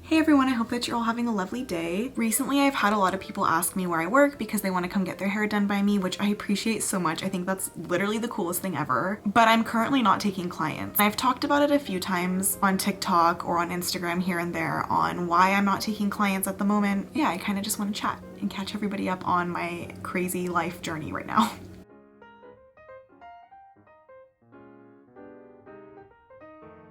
Hey everyone, I hope that you're all having a lovely day. Recently, I've had a lot of people ask me where I work because they want to come get their hair done by me, which I appreciate so much. I think that's literally the coolest thing ever. But I'm currently not taking clients. I've talked about it a few times on TikTok or on Instagram here and there on why I'm not taking clients at the moment. Yeah, I kind of just want to chat and catch everybody up on my crazy life journey right now.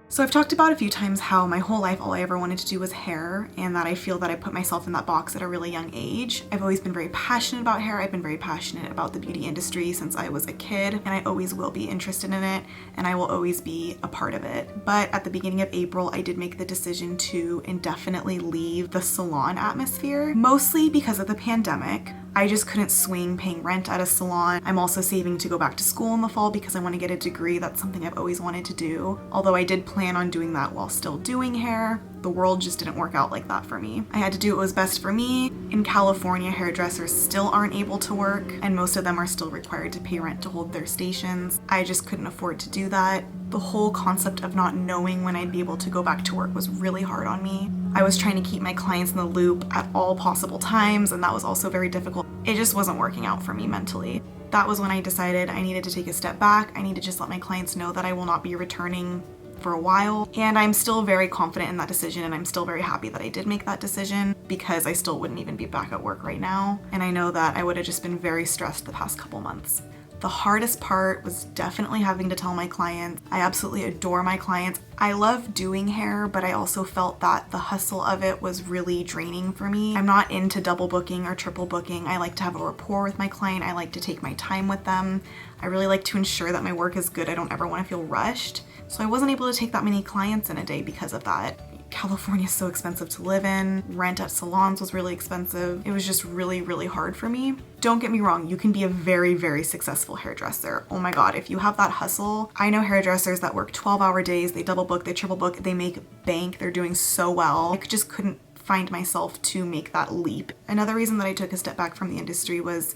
So I've talked about a few times how my whole life all I ever wanted to do was hair, and that I feel that I put myself in that box at a really young age. I've always been very passionate about hair. I've been very passionate about the beauty industry since I was a kid, and I always will be interested in it, and I will always be a part of it. But at the beginning of April, I did make the decision to indefinitely leave the salon atmosphere, mostly because of the pandemic. I just couldn't swing paying rent at a salon. I'm also saving to go back to school in the fall because I want to get a degree. That's something I've always wanted to do. Although I did plan on doing that while still doing hair, the world just didn't work out like that for me. I had to do what was best for me. In California, hairdressers still aren't able to work, and most of them are still required to pay rent to hold their stations. I just couldn't afford to do that. The whole concept of not knowing when I'd be able to go back to work was really hard on me. I was trying to keep my clients in the loop at all possible times, and that was also very difficult. It just wasn't working out for me mentally. That was when I decided I needed to take a step back. I need to just let my clients know that I will not be returning for a while. And I'm still very confident in that decision, and I'm still very happy that I did make that decision because I still wouldn't even be back at work right now. And I know that I would have just been very stressed the past couple months. The hardest part was definitely having to tell my clients. I absolutely adore my clients. I love doing hair, but I also felt that the hustle of it was really draining for me. I'm not into double booking or triple booking. I like to have a rapport with my client. I like to take my time with them. I really like to ensure that my work is good. I don't ever want to feel rushed. So I wasn't able to take that many clients in a day because of that. California is so expensive to live in. Rent at salons was really expensive. It was just really, really hard for me. Don't get me wrong, you can be a very, very successful hairdresser. Oh my God, if you have that hustle. I know hairdressers that work 12-hour days, they double book, they triple book, they make bank, they're doing so well. I just couldn't find myself to make that leap. Another reason that I took a step back from the industry was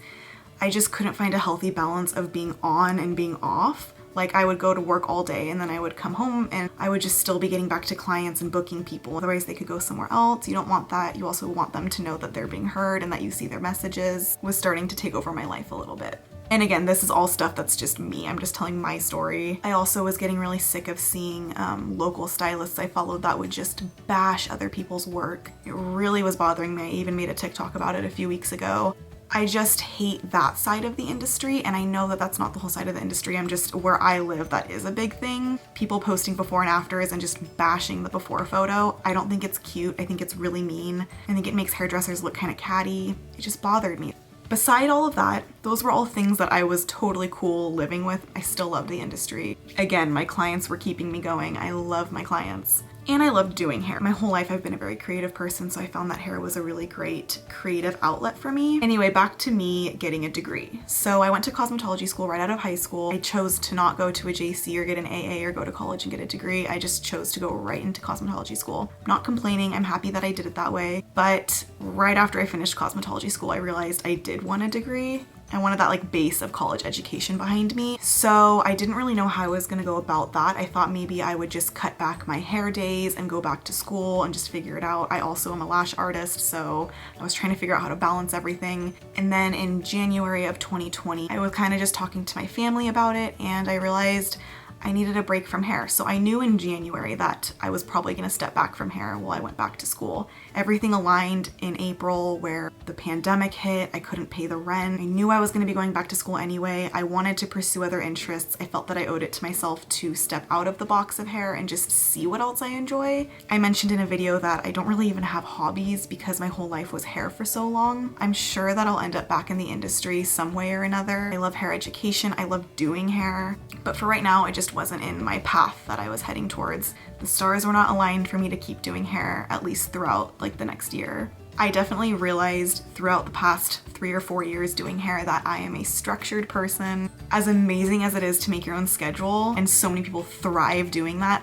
I just couldn't find a healthy balance of being on and being off. Like, I would go to work all day and then I would come home and I would just still be getting back to clients and booking people. Otherwise they could go somewhere else. You don't want that. You also want them to know that they're being heard and that you see their messages. Was starting to take over my life a little bit. And again, this is all stuff that's just me. I'm just telling my story. I also was getting really sick of seeing local stylists I followed that would just bash other people's work. It really was bothering me. I even made a TikTok about it a few weeks ago. I just hate that side of the industry, and I know that that's not the whole side of the industry. I'm just where I live, that is a big thing. People posting before and afters and just bashing the before photo. I don't think it's cute. I think it's really mean. I think it makes hairdressers look kind of catty. It just bothered me. Beside all of that, those were all things that I was totally cool living with. I still loved the industry. Again, my clients were keeping me going. I love my clients. And I loved doing hair. My whole life I've been a very creative person, so I found that hair was a really great creative outlet for me. Anyway, back to me getting a degree. So I went to cosmetology school right out of high school. I chose to not go to a JC or get an AA or go to college and get a degree. I just chose to go right into cosmetology school. Not complaining, I'm happy that I did it that way. But right after I finished cosmetology school, I realized I did want a degree. I wanted that like base of college education behind me. So I didn't really know how I was gonna go about that. I thought maybe I would just cut back my hair days and go back to school and just figure it out. I also am a lash artist, so I was trying to figure out how to balance everything. And then in January of 2020, I was kind of just talking to my family about it, and I realized I needed a break from hair. So I knew in January that I was probably gonna step back from hair while I went back to school. Everything aligned in April where the pandemic hit, I couldn't pay the rent. I knew I was gonna be going back to school anyway. I wanted to pursue other interests. I felt that I owed it to myself to step out of the box of hair and just see what else I enjoy. I mentioned in a video that I don't really even have hobbies because my whole life was hair for so long. I'm sure that I'll end up back in the industry some way or another. I love hair education. I love doing hair. But for right now, I just wasn't in my path that I was heading towards. The stars were not aligned for me to keep doing hair, at least throughout like the next year. I definitely realized throughout the past 3 or 4 years doing hair that I am a structured person. As amazing as it is to make your own schedule, and so many people thrive doing that,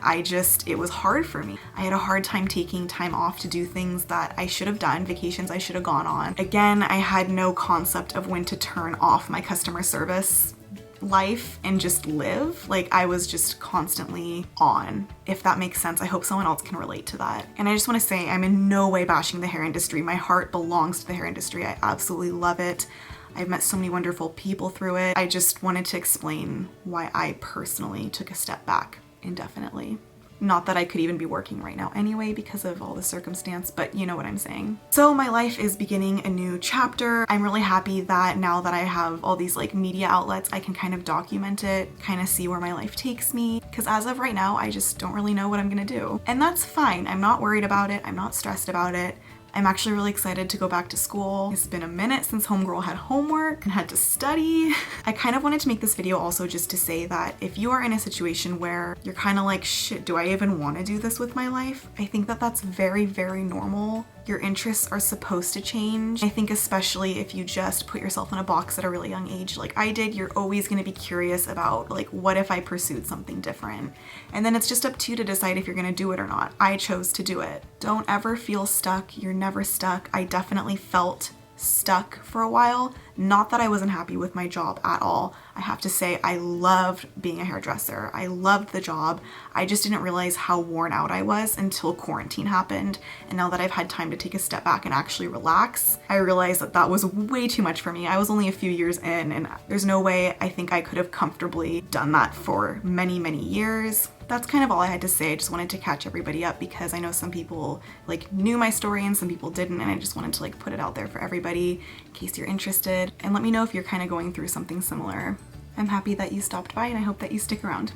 it was hard for me. I had a hard time taking time off to do things that I should have done, vacations I should have gone on. Again, I had no concept of when to turn off my customer service life and just live. Like I was just constantly on, if that makes sense. I hope someone else can relate to that. And I just want to say I'm in no way bashing the hair industry. My heart belongs to the hair industry. I absolutely love it. I've met so many wonderful people through it. I just wanted to explain why I personally took a step back indefinitely. Not that I could even be working right now anyway because of all the circumstance, but you know what I'm saying. So my life is beginning a new chapter. I'm really happy that now that I have all these like media outlets, I can kind of document it, kind of see where my life takes me. Because as of right now, I just don't really know what I'm gonna do. And that's fine. I'm not worried about it. I'm not stressed about it. I'm actually really excited to go back to school. It's been a minute since homegirl had homework and had to study. I kind of wanted to make this video also just to say that if you are in a situation where you're kind of like, shit, do I even want to do this with my life? I think that that's very, very normal. Your interests are supposed to change. I think especially if you just put yourself in a box at a really young age like I did, you're always going to be curious about like, what if I pursued something different? And then it's just up to you to decide if you're going to do it or not. I chose to do it. Don't ever feel stuck. You're never stuck. I definitely felt stuck for a while. Not that I wasn't happy with my job at all. I have to say I loved being a hairdresser. I loved the job. I just didn't realize how worn out I was until quarantine happened. And now that I've had time to take a step back and actually relax, I realized that that was way too much for me. I was only a few years in and there's no way I think I could have comfortably done that for many, many years. That's kind of all I had to say. I just wanted to catch everybody up because I know some people like knew my story and some people didn't, and I just wanted to like put it out there for everybody in case you're interested. And let me know if you're kind of going through something similar. I'm happy that you stopped by and I hope that you stick around.